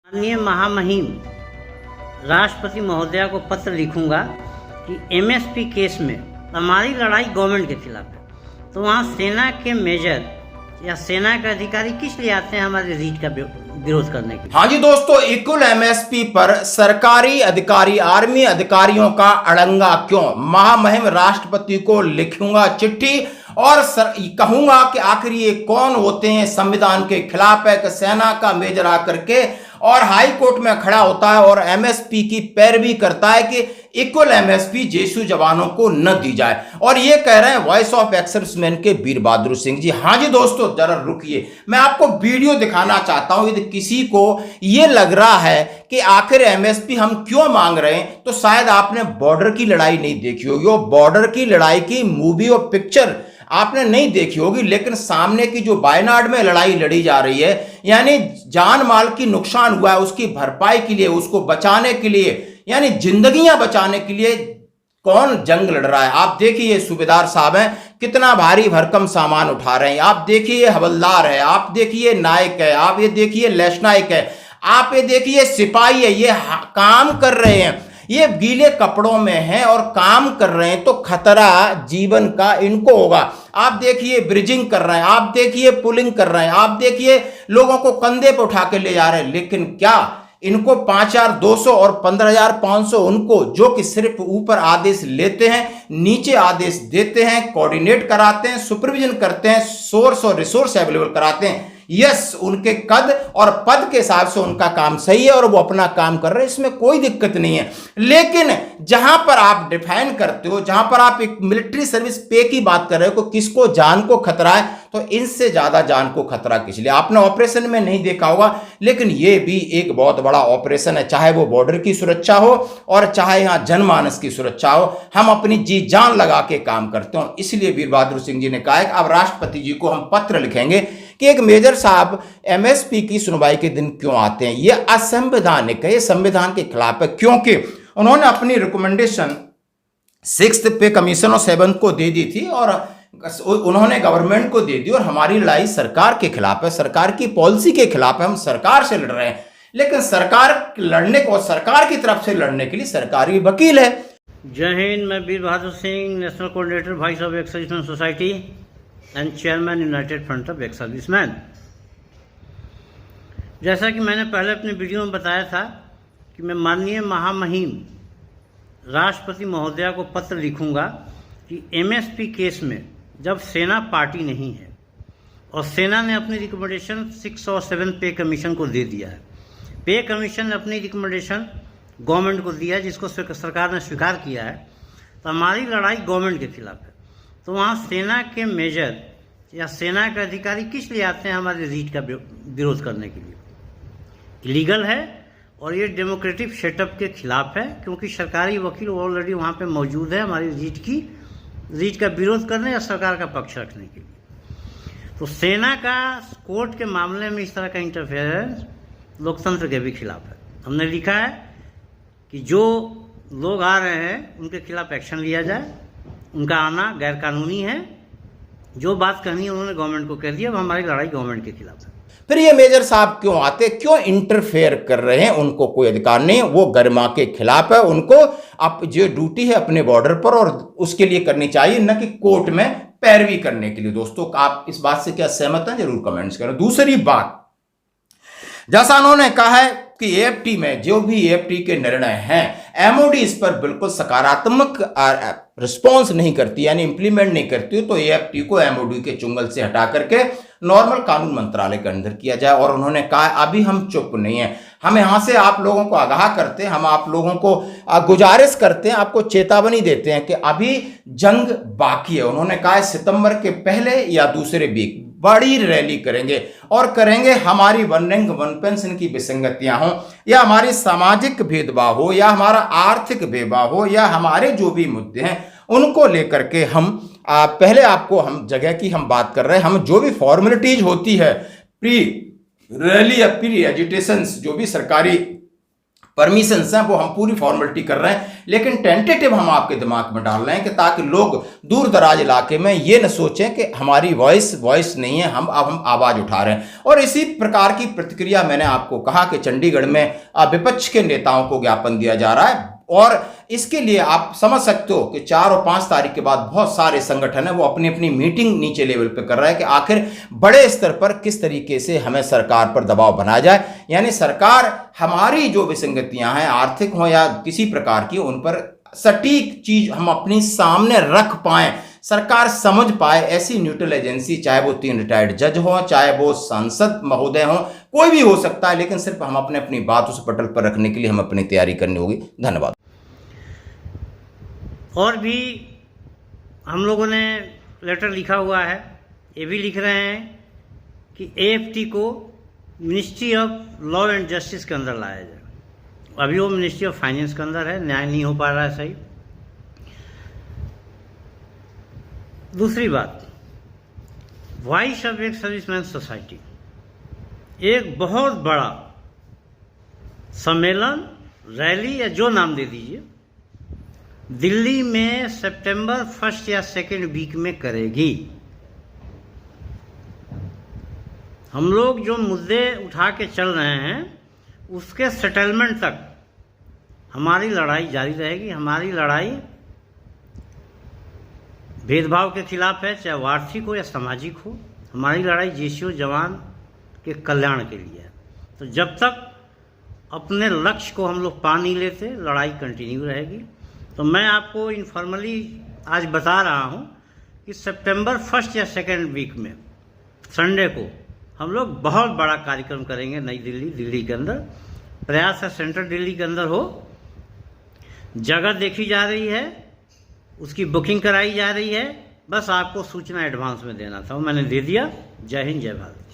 माननीय महामहिम राष्ट्रपति महोदया को पत्र लिखूंगा कि एमएसपी केस में हमारी लड़ाई गवर्नमेंट के खिलाफ है, तो वहाँ सेना के मेजर या सेना के अधिकारी किस लिए आते हैं हमारे रीट का विरोध करने के लिए। हाँ जी दोस्तों, इक्वल एमएसपी पर सरकारी अधिकारी, आर्मी अधिकारियों का अड़ंगा क्यों? महामहिम राष्ट्रपति को लिखूंगा चिट्ठी और कहूंगा कि आखिर ये कौन होते हैं, संविधान के खिलाफ है कि सेना का मेजर आकर के और हाई कोर्ट में खड़ा होता है और एमएसपी की पैरवी करता है कि इक्वल एमएसपी जेसू जवानों को न दी जाए। और ये कह रहे हैं वॉइस ऑफ एक्सर्विसमैन के वीर बहादुर सिंह जी। हाँ जी दोस्तों, जरा रुकिए, मैं आपको वीडियो दिखाना चाहता हूं। यदि किसी को ये लग रहा है कि आखिर एमएसपी हम क्यों मांग रहे हैं, तो शायद आपने बॉर्डर की लड़ाई नहीं देखी होगी। और बॉर्डर की लड़ाई की मूवी और पिक्चर आपने नहीं देखी होगी, लेकिन सामने की जो वायनाड में लड़ाई लड़ी जा रही है, यानी जान माल की नुकसान हुआ है, उसकी भरपाई के लिए, उसको बचाने के लिए, यानी जिंदगियां बचाने के लिए कौन जंग लड़ रहा है। आप देखिए ये सूबेदार साहब हैं, कितना भारी भरकम सामान उठा रहे हैं। आप देखिए हवलदार है, आप देखिए नायक है, आप ये देखिए लेफ्टिनेंट है, आप ये देखिए सिपाही है। ये काम कर रहे हैं, ये गीले कपड़ों में हैं और काम कर रहे हैं, तो खतरा जीवन का इनको होगा। आप देखिए ब्रिजिंग कर रहे हैं, आप देखिए पुलिंग कर रहे हैं, आप देखिए लोगों को कंधे पर उठा के ले जा रहे हैं। लेकिन क्या इनको 5,200 और 15,500 उनको, जो कि सिर्फ ऊपर आदेश लेते हैं, नीचे आदेश देते हैं, कोऑर्डिनेट कराते हैं, सुपरविजन करते हैं, सोर्स और रिसोर्स अवेलेबल कराते हैं। यस, उनके कद और पद के हिसाब से उनका काम सही है और वो अपना काम कर रहे हैं, इसमें कोई दिक्कत नहीं है। लेकिन जहां पर आप डिफाइन करते हो, जहां पर आप एक मिलिट्री सर्विस पे की बात कर रहे हो, किसको जान को खतरा है, तो इनसे ज्यादा जान को खतरा किस लिए? आपने ऑपरेशन में नहीं देखा होगा, लेकिन ये भी एक बहुत बड़ा ऑपरेशन है। चाहे वो बॉर्डर की सुरक्षा हो और चाहे यहां जनमानस की सुरक्षा हो, हम अपनी जी जान लगा के काम करते हो। इसलिए वीर बहादुर सिंह जी ने कहा है कि अब राष्ट्रपति जी को हम पत्र लिखेंगे कि एक मेजर साहब एमएसपी की सुनवाई के दिन क्यों आते हैं। यह असंवैधानिक है, यह संविधान के खिलाफ है, क्योंकि उन्होंने अपनी रिकमेंडेशन 6th पे कमीशन और 7th को दे दी थी और उन्होंने गवर्नमेंट को दे दी। और हमारी लड़ाई सरकार के खिलाफ है, सरकार की पॉलिसी के खिलाफ है, हम सरकार से लड़ रहे हैं। लेकिन सरकार लड़ने को, सरकार की तरफ से लड़ने के लिए सरकारी वकील है। जय हिंद, मैं Veer Bahadur Singh, national coordinator voice of ex serviceman society and chairman united front of ex serviceman. जैसा कि मैंने पहले अपने वीडियो में बताया था कि मैं माननीय महामहिम राष्ट्रपति महोदया को पत्र लिखूंगा कि एमएसपी केस में जब सेना पार्टी नहीं है और सेना ने अपनी रिकमेंडेशन 6 और 7 पे कमीशन को दे दिया है, पे कमीशन ने अपनी रिकमेंडेशन गवर्नमेंट को दिया है, जिसको सरकार ने स्वीकार किया है, तो हमारी लड़ाई गवर्नमेंट के खिलाफ है, तो वहाँ सेना के मेजर या सेना के अधिकारी किस लिए आते हैं हमारे रीट का विरोध करने के लिए। इलीगल है और ये डेमोक्रेटिक सेटअप के खिलाफ है, क्योंकि सरकारी वकील ऑलरेडी वहाँ पे मौजूद है हमारी रीट का विरोध करने या सरकार का पक्ष रखने के लिए। तो सेना का कोर्ट के मामले में इस तरह का इंटरफेरेंस लोकतंत्र के भी खिलाफ है। हमने लिखा है कि जो लोग आ रहे हैं उनके खिलाफ एक्शन लिया जाए, उनका आना गैरकानूनी है। जो बात कहनी है उन्होंने गवर्नमेंट को कह दिया, अब हमारी लड़ाई गवर्नमेंट के खिलाफ है। फिर ये मेजर साहब क्यों आते, क्यों इंटरफेयर कर रहे हैं? उनको कोई अधिकार नहीं, वो गरिमा के खिलाफ है। उनको अब जो ड्यूटी है अपने बॉर्डर पर और उसके लिए करनी चाहिए, न कि कोर्ट में पैरवी करने के लिए। दोस्तों, आप इस बात से क्या सहमत हैं? जरूर कमेंट्स करें। दूसरी बात, जैसा उन्होंने कहा है कि एएफटी में जो भी एएफटी के निर्णय हैं, एमओडी इस पर बिल्कुल सकारात्मक रिस्पॉन्स नहीं करती, यानी इंप्लीमेंट नहीं करती, तो एएफटी को एमओडी के चुंगल से हटा करके नॉर्मल कानून मंत्रालय के अंदर किया जाए। और उन्होंने कहा अभी हम चुप नहीं हैं, हम यहां से आप लोगों को आगाह करते हैं, हम आप लोगों को गुजारिश करते हैं, आपको चेतावनी देते हैं कि अभी जंग बाकी है। उन्होंने कहा सितंबर के पहले या दूसरे वीक बड़ी रैली करेंगे और करेंगे हमारी वन रैंक वन पेंशन की विसंगतियां हो, या हमारी सामाजिक भेदभाव हो, या हमारा आर्थिक भेदभाव हो, या हमारे जो भी मुद्दे हैं उनको लेकर के हम पहले आपको हम जगह की हम बात कर रहे हैं। हम जो भी फॉर्मेलिटीज होती है, प्री रैली या प्री एजिटेशंस, जो भी सरकारी परमिशंस हैं वो हम पूरी फॉर्मेलिटी कर रहे हैं, लेकिन टेंटेटिव हम आपके दिमाग में डाल रहे हैं कि ताकि लोग दूर दराज इलाके में ये न सोचें कि हमारी वॉइस नहीं है, अब हम आवाज़ उठा रहे हैं। और इसी प्रकार की प्रतिक्रिया मैंने आपको कहा कि चंडीगढ़ में विपक्ष के नेताओं को ज्ञापन दिया जा रहा है, और इसके लिए आप समझ सकते हो कि 4 और 5 तारीख के बाद बहुत सारे संगठन है वो अपनी अपनी मीटिंग नीचे लेवल पे कर रहे हैं कि आखिर बड़े स्तर पर किस तरीके से हमें सरकार पर दबाव बनाया जाए, यानी सरकार हमारी जो विसंगतियां हैं आर्थिक हो या किसी प्रकार की, उन पर सटीक चीज हम अपनी सामने रख पाएं, सरकार समझ पाए। ऐसी न्यूट्रल एजेंसी, चाहे वो 3 रिटायर्ड जज हो, चाहे वो सांसद महोदय हो, कोई भी हो सकता है, लेकिन सिर्फ हम अपनी बात उस पटल पर रखने के लिए हम अपनी तैयारी करनी होगी। धन्यवाद। और भी हम लोगों ने लेटर लिखा हुआ है, ये भी लिख रहे हैं कि AFT को ministry of law and justice के अंदर लाया जाए। अभी वो मिनिस्ट्री ऑफ फाइनेंस के अंदर है, न्याय नहीं हो पा रहा है सही। दूसरी बात, वॉइस ऑफ एक सर्विसमैन सोसाइटी एक बहुत बड़ा सम्मेलन, रैली या जो नाम दे दीजिए, दिल्ली में सितंबर 1 या 2 वीक में करेगी। हम लोग जो मुद्दे उठा के चल रहे हैं उसके सेटलमेंट तक हमारी लड़ाई जारी रहेगी। हमारी लड़ाई भेदभाव के खिलाफ है, चाहे वो आर्थिक हो या सामाजिक हो। हमारी लड़ाई JCO जवान के कल्याण के लिए है। तो जब तक अपने लक्ष्य को हम लोग पा नहीं लेते, लड़ाई कंटिन्यू रहेगी। तो मैं आपको इनफॉर्मली आज बता रहा हूँ कि सितंबर 1 या 2 वीक में संडे को हम लोग बहुत बड़ा कार्यक्रम करेंगे नई दिल्ली के अंदर। प्रयास है सेंट्रल दिल्ली के अंदर हो। जगह देखी जा रही है, उसकी बुकिंग कराई जा रही है। बस आपको सूचना एडवांस में देना था, वो मैंने दे दिया। जय हिंद, जय भारत।